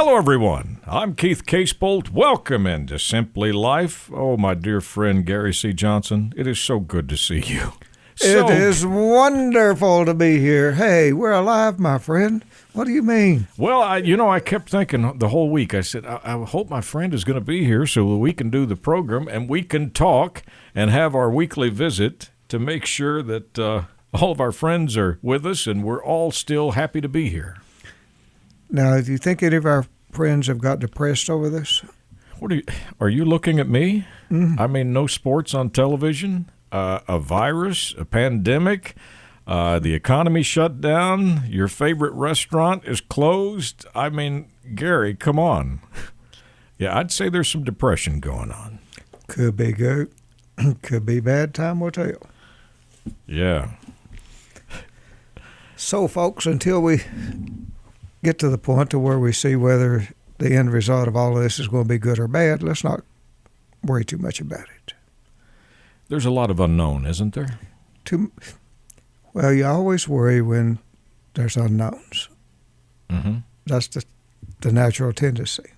Hello, everyone. I'm Keith Casebolt. Welcome into Simply Life. Oh, my dear friend Gary C. Johnson, it is so good to see you. It is wonderful to be here. Hey, we're alive, my friend. What do you mean? Well, I kept thinking the whole week. I said, I hope my friend is going to be here so we can do the program and we can talk and have our weekly visit to make sure that all of our friends are with us and we're all still happy to be here. Now, do you think any of our friends have got depressed over this? Are you looking at me? Mm-hmm. I mean, no sports on television, a virus, a pandemic, the economy shut down, your favorite restaurant is closed. I mean, Gary, come on. Yeah, I'd say there's some depression going on. Could be good. Could be bad. Time will tell. Yeah. So, folks, until we get to the point to where we see whether the end result of all of this is going to be good or bad, let's not worry too much about it. There's a lot of unknown, isn't there? Well, you always worry when there's unknowns. Mm-hmm. That's the natural tendency.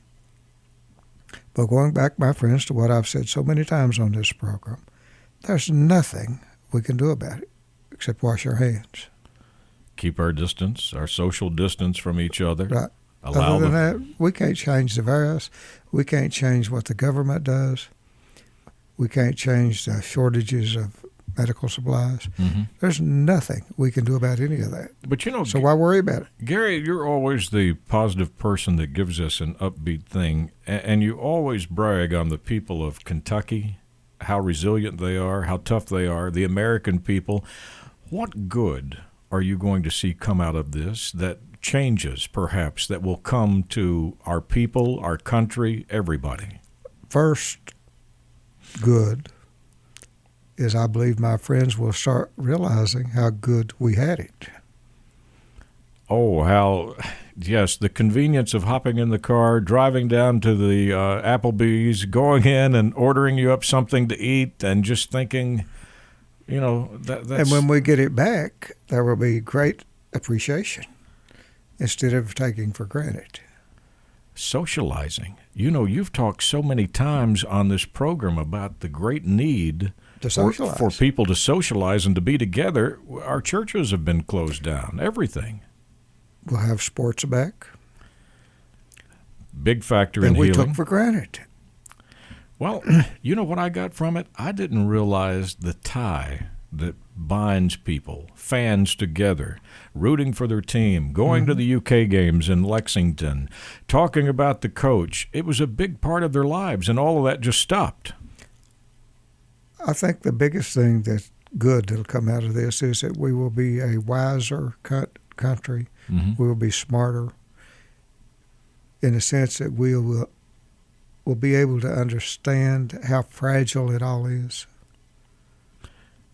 But going back, my friends, to what I've said so many times on this program, there's nothing we can do about it except wash our hands. Keep our distance, our social distance from each other. Right. Other than that, we can't change the virus. We can't change what the government does. We can't change the shortages of medical supplies. Mm-hmm. There's nothing we can do about any of that. But so why worry about it? Gary, you're always the positive person that gives us an upbeat thing, and you always brag on the people of Kentucky, how resilient they are, how tough they are, the American people. What good are you going to see come out of this that changes, perhaps, that will come to our people, our country, everybody? First good is I believe my friends will start realizing how good we had it. Oh, yes, the convenience of hopping in the car, driving down to the Applebee's, going in and ordering you up something to eat and just thinking, that's... And when we get it back, there will be great appreciation instead of taking for granted. Socializing. You've talked so many times on this program about the great need for people to socialize and to be together. Our churches have been closed down, everything. We'll have sports back. Big factor in healing. That we took for granted. Well, you know what I got from it? I didn't realize the tie that binds people, fans together, rooting for their team, going to the UK games in Lexington, talking about the coach. It was a big part of their lives, and all of that just stopped. I think the biggest thing that's good that'll come out of this is that we will be a wiser country. Mm-hmm. We will be smarter in the sense that we'll be able to understand how fragile it all is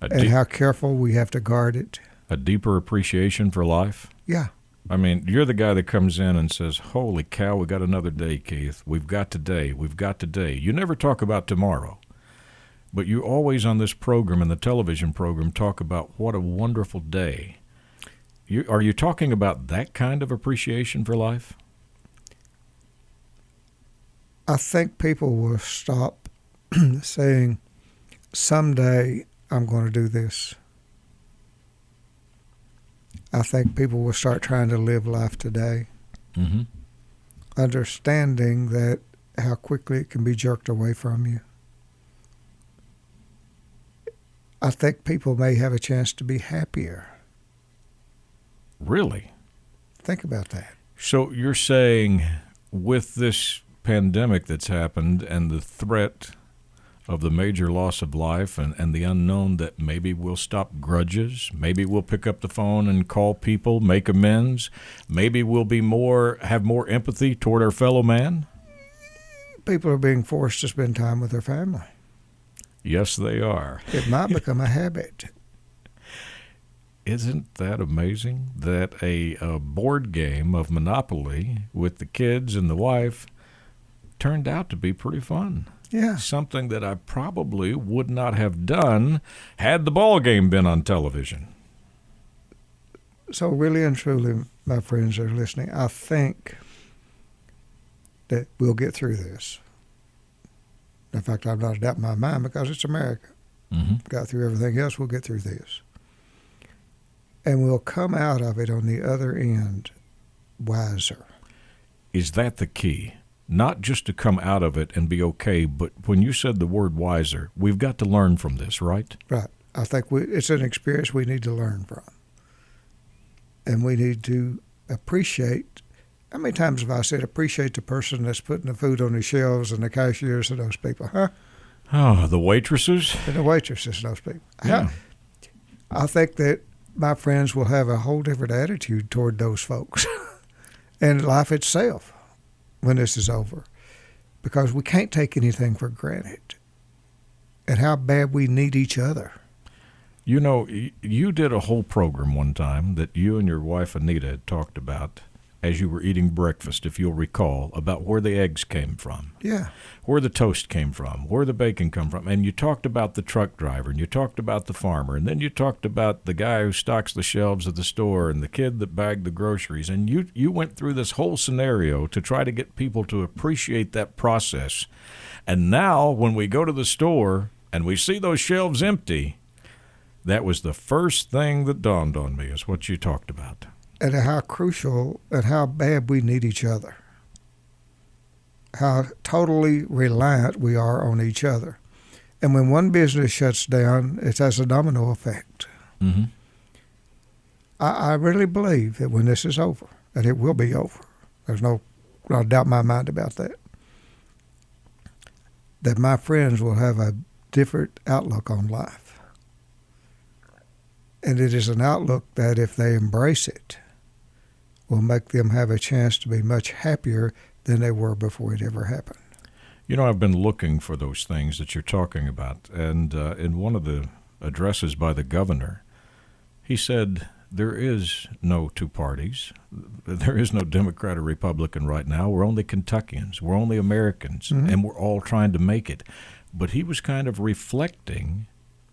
and how careful we have to guard it. A deeper appreciation for life? Yeah. I mean, you're the guy that comes in and says, holy cow, we got another day, Keith. We've got today. We've got today. You never talk about tomorrow. But you always on this program and the television program talk about what a wonderful day. Are you talking about that kind of appreciation for life? I think people will stop saying, someday I'm going to do this. I think people will start trying to live life today, understanding that how quickly it can be jerked away from you. I think people may have a chance to be happier. Really? Think about that. So you're saying with this pandemic that's happened and the threat of the major loss of life and the unknown, that maybe we'll stop grudges, maybe we'll pick up the phone and call people, make amends, maybe we'll have more empathy toward our fellow man? People are being forced to spend time with their family. Yes, they are. It might become a habit. Isn't that amazing that a board game of Monopoly with the kids and the wife turned out to be pretty fun? Yeah. Something that I probably would not have done had the ball game been on television. So really and truly, my friends that are listening, I think that we'll get through this. In fact, I'm not doubting my mind because it's America. Mm-hmm. Got through everything else, we'll get through this. And we'll come out of it on the other end wiser. Is that the key? Not just to come out of it and be okay, but when you said the word wiser, we've got to learn from this, right? Right. I think it's an experience we need to learn from. And we need to appreciate. How many times have I said appreciate the person that's putting the food on the shelves and the cashiers and those people, huh? Oh, the waitresses? And the waitresses and those people. Yeah. I think that my friends will have a whole different attitude toward those folks and life itself when this is over, because we can't take anything for granted and how bad we need each other. You know, you did a whole program one time that you and your wife Anita had talked about as you were eating breakfast, if you'll recall, about where the eggs came from. Yeah. Where the toast came from, where the bacon come from. And you talked about the truck driver, and you talked about the farmer, and then you talked about the guy who stocks the shelves of the store and the kid that bagged the groceries. And you went through this whole scenario to try to get people to appreciate that process. And now when we go to the store and we see those shelves empty, that was the first thing that dawned on me, is what you talked about. And how crucial and how bad we need each other. How totally reliant we are on each other. And when one business shuts down, it has a domino effect. Mm-hmm. I really believe that when this is over, and it will be over, there's no doubt in my mind about that, that my friends will have a different outlook on life. And it is an outlook that, if they embrace it, will make them have a chance to be much happier than they were before it ever happened. You know, I've been looking for those things that you're talking about, and in one of the addresses by the governor, he said there is no two parties. There is no Democrat or Republican right now. We're only Kentuckians. We're only Americans, Mm-hmm. and we're all trying to make it. But he was kind of reflecting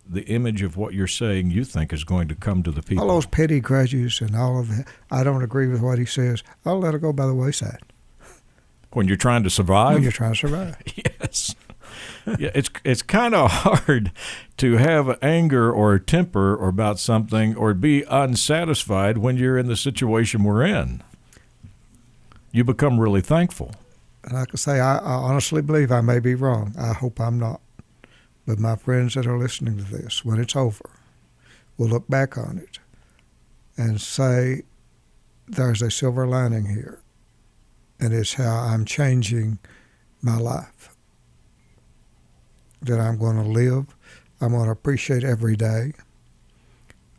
the image of what you're saying you think is going to come to the people. All those petty grudges and all of that, I don't agree with what he says. I'll let it go by the wayside. When you're trying to survive? When you're trying to survive. Yes. Yeah, it's kind of hard to have anger or temper or about something or be unsatisfied when you're in the situation we're in. You become really thankful. And like I say, I honestly believe I may be wrong. I hope I'm not. But my friends that are listening to this, when it's over, will look back on it and say, there's a silver lining here. And it's how I'm changing my life. That I'm going to live. I'm going to appreciate every day.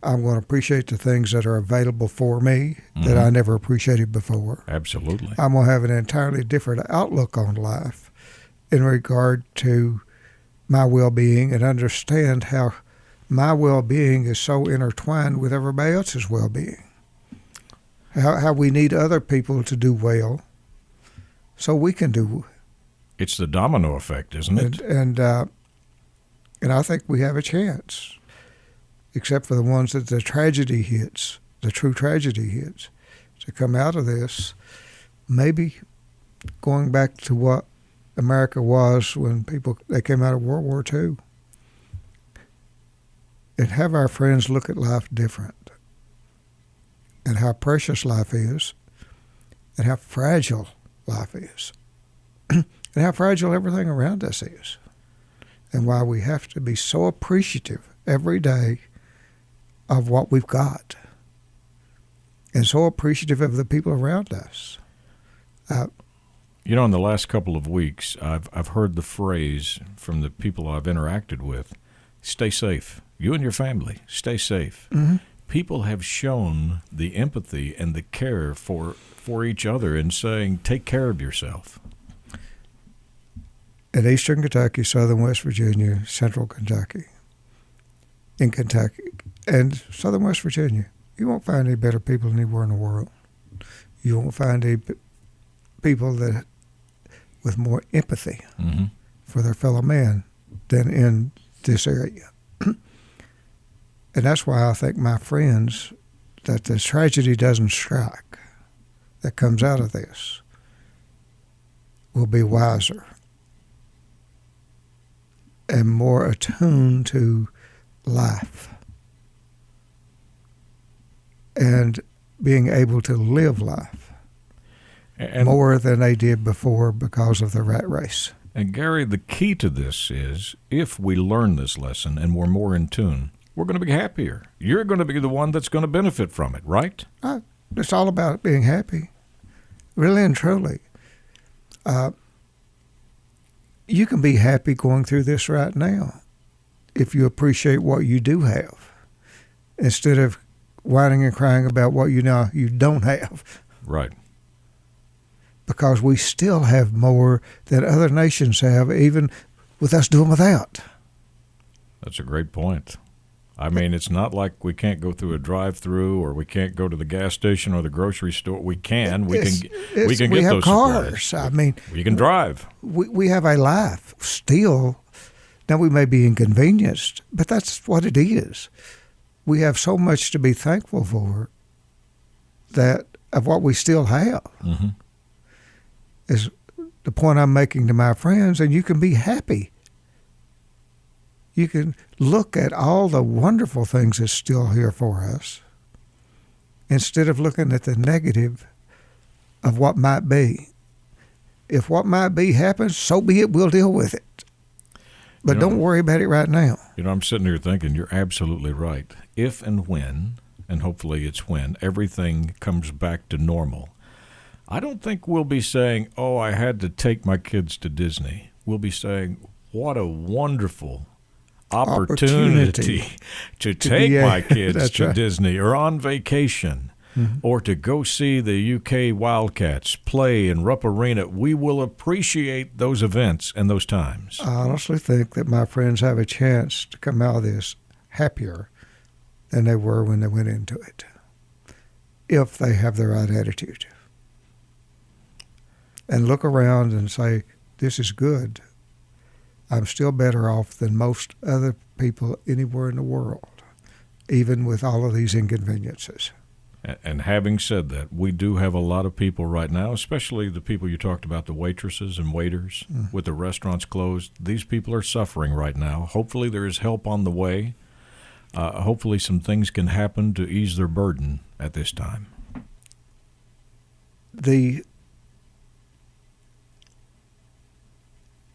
I'm going to appreciate the things that are available for me that I never appreciated before. Absolutely. I'm going to have an entirely different outlook on life in regard to my well-being, and understand how my well-being is so intertwined with everybody else's well-being. How we need other people to do well so we can do. It's the domino effect, isn't it? And I think we have a chance, except for the ones that the tragedy hits, the true tragedy hits, to come out of this, maybe going back to what America was when they came out of World War II, and have our friends look at life different, and how precious life is, and how fragile life is, and how fragile everything around us is, and why we have to be so appreciative every day of what we've got, and so appreciative of the people around us. You know, in the last couple of weeks, I've heard the phrase from the people I've interacted with, stay safe. You and your family, stay safe. Mm-hmm. People have shown the empathy and the care for each other in saying, take care of yourself. In eastern Kentucky, southern West Virginia, central Kentucky, in Kentucky, and southern West Virginia, you won't find any better people anywhere in the world. You won't find any people that with more empathy for their fellow man than in this area. And that's why I think my friends, that the tragedy doesn't strike that comes out of this will be wiser and more attuned to life and being able to live life and more than they did before because of the rat race. And Gary, the key to this is if we learn this lesson and we're more in tune, we're going to be happier. You're going to be the one that's going to benefit from it, right? It's all about being happy, really and truly. You can be happy going through this right now if you appreciate what you do have instead of whining and crying about what you don't have. Right. Because we still have more than other nations have, even with us doing without. That's a great point. I mean, it's not like we can't go through a drive-through or we can't go to the gas station or the grocery store. We can. We can get we have those cars. supplies. I mean, we can drive. We have a life still. Now, we may be inconvenienced, but that's what it is. We have so much to be thankful for of what we still have. Mm-hmm. Is the point I'm making to my friends, and you can be happy. You can look at all the wonderful things that's still here for us instead of looking at the negative of what might be. If what might be happens, so be it, we'll deal with it. But don't worry about it right now. I'm sitting here thinking you're absolutely right. If and when, and hopefully it's when, everything comes back to normal, I don't think we'll be saying, oh, I had to take my kids to Disney. We'll be saying, what a wonderful opportunity to take my kids to Disney or on vacation or to go see the UK Wildcats play in Rupp Arena. We will appreciate those events and those times. I honestly think that my friends have a chance to come out of this happier than they were when they went into it, if they have the right attitude. And look around and say, this is good. I'm still better off than most other people anywhere in the world, even with all of these inconveniences. And having said that, we do have a lot of people right now, especially the people you talked about, the waitresses and waiters with the restaurants closed. These people are suffering right now. Hopefully there is help on the way. Hopefully some things can happen to ease their burden at this time.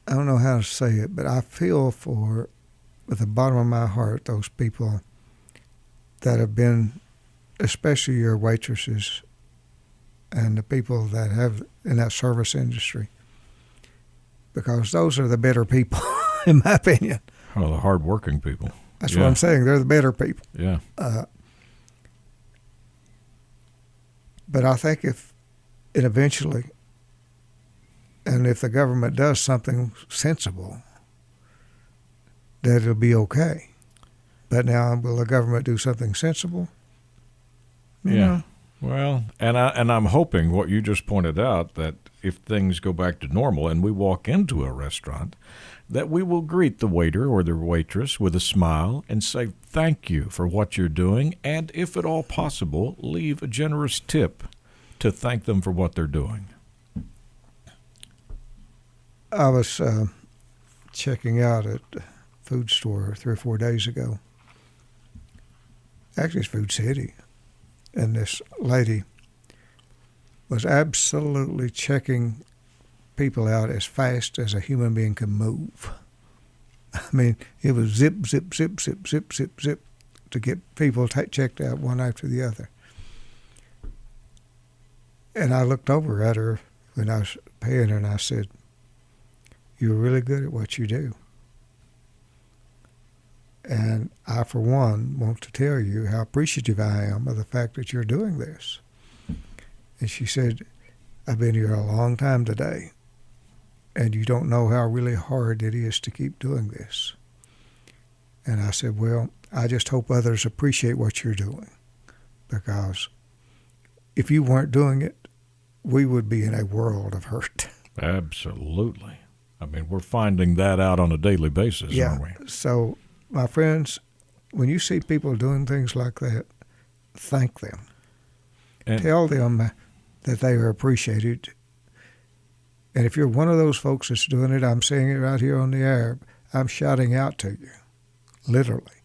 I don't know how to say it, but I feel for, with the bottom of my heart, those people that have been, especially your waitresses and the people that have in that service industry, because those are the better people, in my opinion. Oh, the hard-working people. That's what I'm saying. They're the better people. Yeah. But I think if the government does something sensible, that it'll be okay. But now, will the government do something sensible? You know? Well, and I'm hoping what you just pointed out, that if things go back to normal and we walk into a restaurant, that we will greet the waiter or the waitress with a smile and say thank you for what you're doing, and if at all possible, leave a generous tip to thank them for what they're doing. I was checking out at a food store 3 or 4 days ago. Actually, it's Food City. And this lady was absolutely checking people out as fast as a human being can move. I mean, it was zip, zip, zip, zip, zip, zip, zip to get people checked out one after the other. And I looked over at her when I was paying her and I said, "You're really good at what you do. And I, for one, want to tell you how appreciative I am of the fact that you're doing this." And she said, "I've been here a long time today, and you don't know how really hard it is to keep doing this." And I said, "Well, I just hope others appreciate what you're doing, because if you weren't doing it, we would be in a world of hurt." Absolutely. I mean, we're finding that out on a daily basis, aren't we? So, my friends, when you see people doing things like that, thank them. And tell them that they are appreciated. And if you're one of those folks that's doing it, I'm saying it right here on the air. I'm shouting out to you, literally.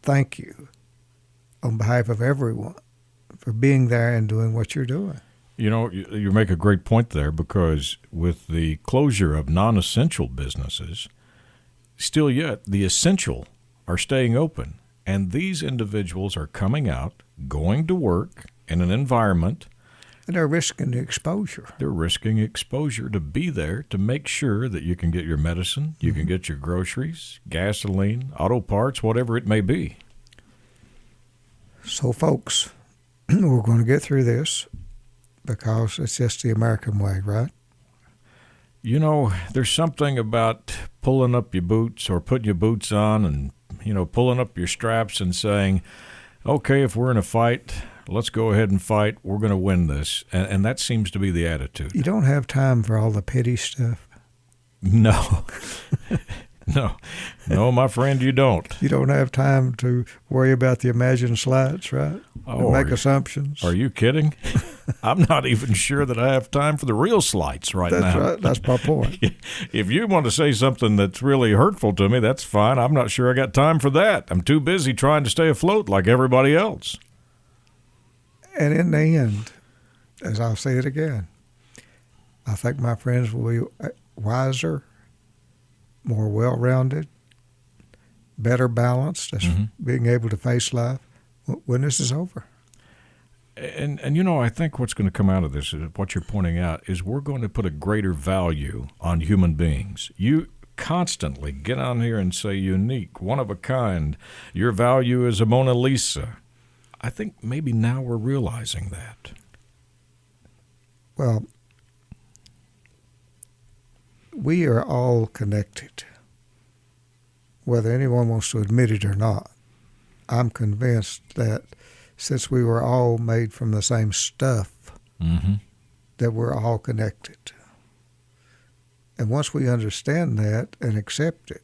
Thank you on behalf of everyone for being there and doing what you're doing. You know, you make a great point there, because with the closure of non-essential businesses, still yet the essential are staying open. And these individuals are coming out, going to work in an environment. And they're risking the exposure. They're risking exposure to be there to make sure that you can get your medicine, you can get your groceries, gasoline, auto parts, whatever it may be. So, folks, we're going to get through this because it's just the American way, right? You know, there's something about pulling up your boots or putting your boots on and, you know, pulling up your straps and saying, okay, if we're in a fight, let's go ahead and fight. We're going to win this. And that seems to be the attitude. You don't have time for all the petty stuff. No. No, my friend, you don't. You don't have time to worry about the imagined slights, right? Oh, and make assumptions. Are you kidding? I'm not even sure that I have time for the real slights now. That's right. That's my point. If you want to say something that's really hurtful to me, that's fine. I'm not sure I got time for that. I'm too busy trying to stay afloat like everybody else. And in the end, as I'll say it again, I think my friends will be wiser, more well-rounded, better balanced, as being able to face life when this is over. And you know, I think what's going to come out of this, what you're pointing out, is we're going to put a greater value on human beings. You constantly get on here and say unique, one of a kind. Your value is a Mona Lisa. I think maybe now we're realizing that. Well, we are all connected, whether anyone wants to admit it or not. I'm convinced that since we were all made from the same stuff, that we're all connected. And once we understand that and accept it,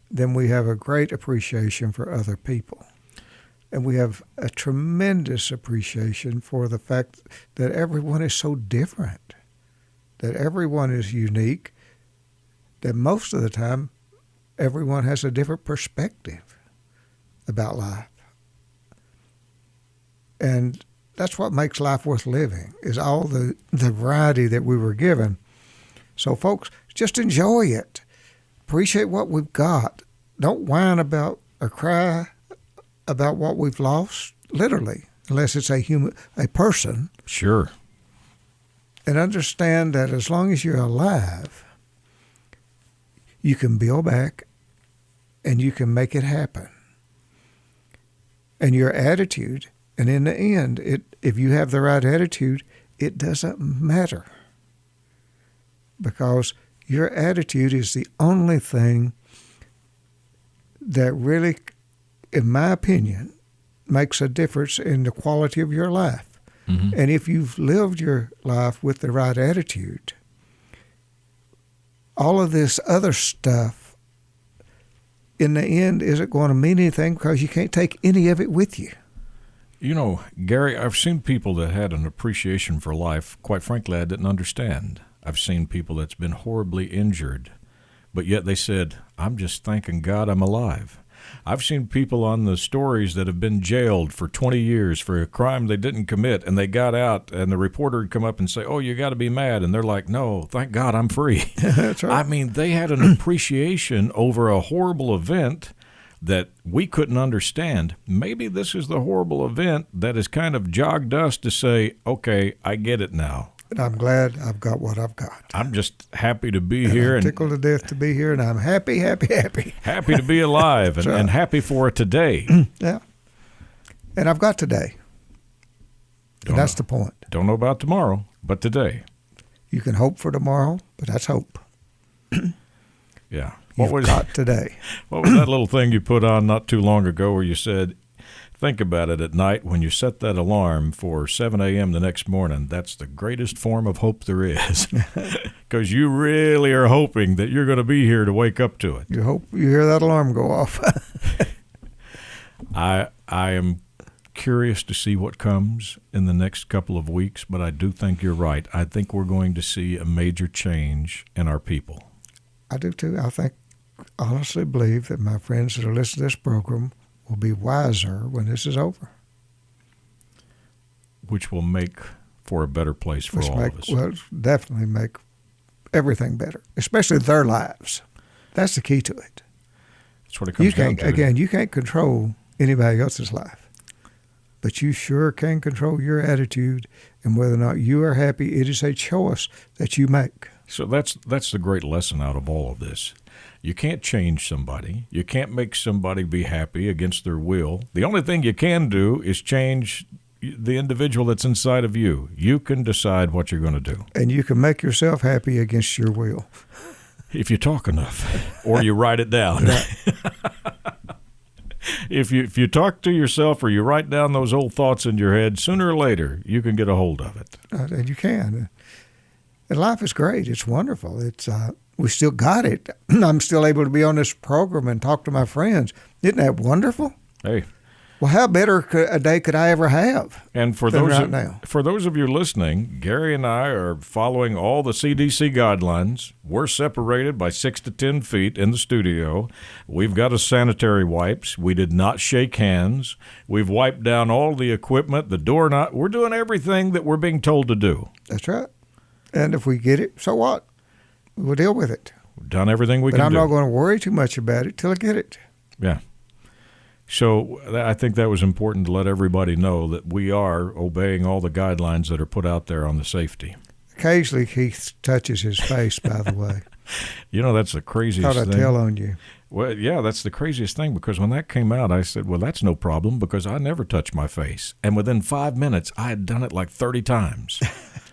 then we have a great appreciation for other people. And we have a tremendous appreciation for the fact that everyone is so different, that everyone is unique, that most of the time everyone has a different perspective about life. And that's what makes life worth living, is all the variety that we were given. So, folks, just enjoy it. Appreciate what we've got. Don't whine about or cry about what we've lost, literally, unless it's a person. Sure. And understand that as long as you're alive, you can build back and you can make it happen. And your attitude, and in the end, if you have the right attitude, it doesn't matter. Because your attitude is the only thing that really, in my opinion, makes a difference in the quality of your life. And if you've lived your life with the right attitude, all of this other stuff, in the end, isn't going to mean anything because you can't take any of it with you. You know, Gary, I've seen people that had an appreciation for life, quite frankly, I didn't understand. I've seen people that's been horribly injured, but yet they said, I'm just thanking God I'm alive. I've seen people on the stories that have been jailed for 20 years for a crime they didn't commit, and they got out, and the reporter would come up and say, oh, you got to be mad. And they're like, no, thank God I'm free. That's right. I mean, they had an appreciation over a horrible event that we couldn't understand. Maybe this is the horrible event that has kind of jogged us to say, okay, I get it now. And I'm glad I've got what I've got. I'm just happy to be here. I'm tickled to death to be here, and I'm happy. Happy to be alive and happy for today. Yeah. And I've got today. And that's the point. Don't know about tomorrow, but today. You can hope for tomorrow, but that's hope. Yeah. You've got today. What was that little thing you put on not too long ago where you said, think about it at night when you set that alarm for 7 a.m. the next morning. That's the greatest form of hope there is, because you really are hoping that you're going to be here to wake up to it. You hope you hear that alarm go off. I am curious to see what comes in the next couple of weeks, but I do think you're right. I think we're going to see a major change in our people. I do too. Honestly believe that my friends that are listening to this program will be wiser when this is over. Which will make for a better place for all of us. Well, definitely make everything better, especially their lives. That's the key to it. That's what it comes down to. Again, you can't control anybody else's life, but you sure can control your attitude and whether or not you are happy. It is a choice that you make. So that's the great lesson out of all of this. You can't change somebody. You can't make somebody be happy against their will. The only thing you can do is change the individual that's inside of you. You can decide what you're going to do. And you can make yourself happy against your will. If you talk enough or you write it down. If you talk to yourself or you write down those old thoughts in your head, sooner or later you can get a hold of it. And you can. And life is great. It's wonderful. We still got it. I'm still able to be on this program and talk to my friends. Isn't that wonderful? Hey. Well, how better a day could I ever have? And for those of you listening, Gary and I are following all the CDC guidelines. We're separated by 6 to 10 feet in the studio. We've got sanitary wipes. We did not shake hands. We've wiped down all the equipment, the doorknob. We're doing everything that we're being told to do. That's right. And if we get it, so what? We'll deal with it. We've done everything we can do. But I'm not going to worry too much about it till I get it. Yeah. So I think that was important to let everybody know that we are obeying all the guidelines that are put out there on the safety. Occasionally, Keith touches his face, by the way. You know, that's the craziest thing. Thought I'd tell on you. Well, yeah, that's the craziest thing because when that came out, I said, well, that's no problem because I never touch my face. And within 5 minutes, I had done it like 30 times.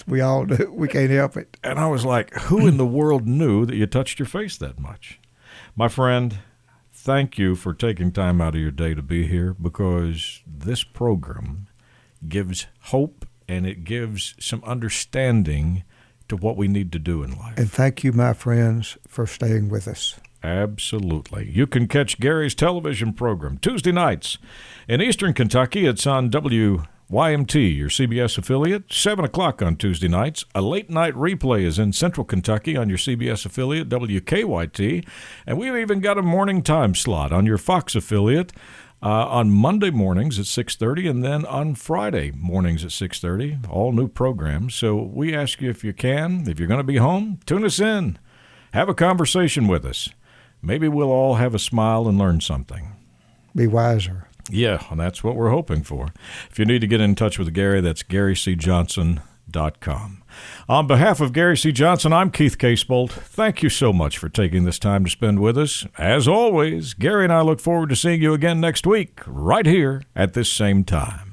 We all do. We can't help it. And I was like, who in the world knew that you touched your face that much? My friend, thank you for taking time out of your day to be here because this program gives hope and it gives some understanding to what we need to do in life. And thank you, my friends, for staying with us. Absolutely. You can catch Gary's television program Tuesday nights in Eastern Kentucky. It's on WYMT, your CBS affiliate, 7 o'clock on Tuesday nights. A late-night replay is in Central Kentucky on your CBS affiliate, WKYT. And we've even got a morning time slot on your Fox affiliate on Monday mornings at 6:30 and then on Friday mornings at 6:30, all new programs. So we ask you if you can, if you're going to be home, tune us in. Have a conversation with us. Maybe we'll all have a smile and learn something. Be wiser. Yeah, and that's what we're hoping for. If you need to get in touch with Gary, that's GaryCJohnson.com. On behalf of Gary C. Johnson, I'm Keith Casebolt. Thank you so much for taking this time to spend with us. As always, Gary and I look forward to seeing you again next week, right here at this same time.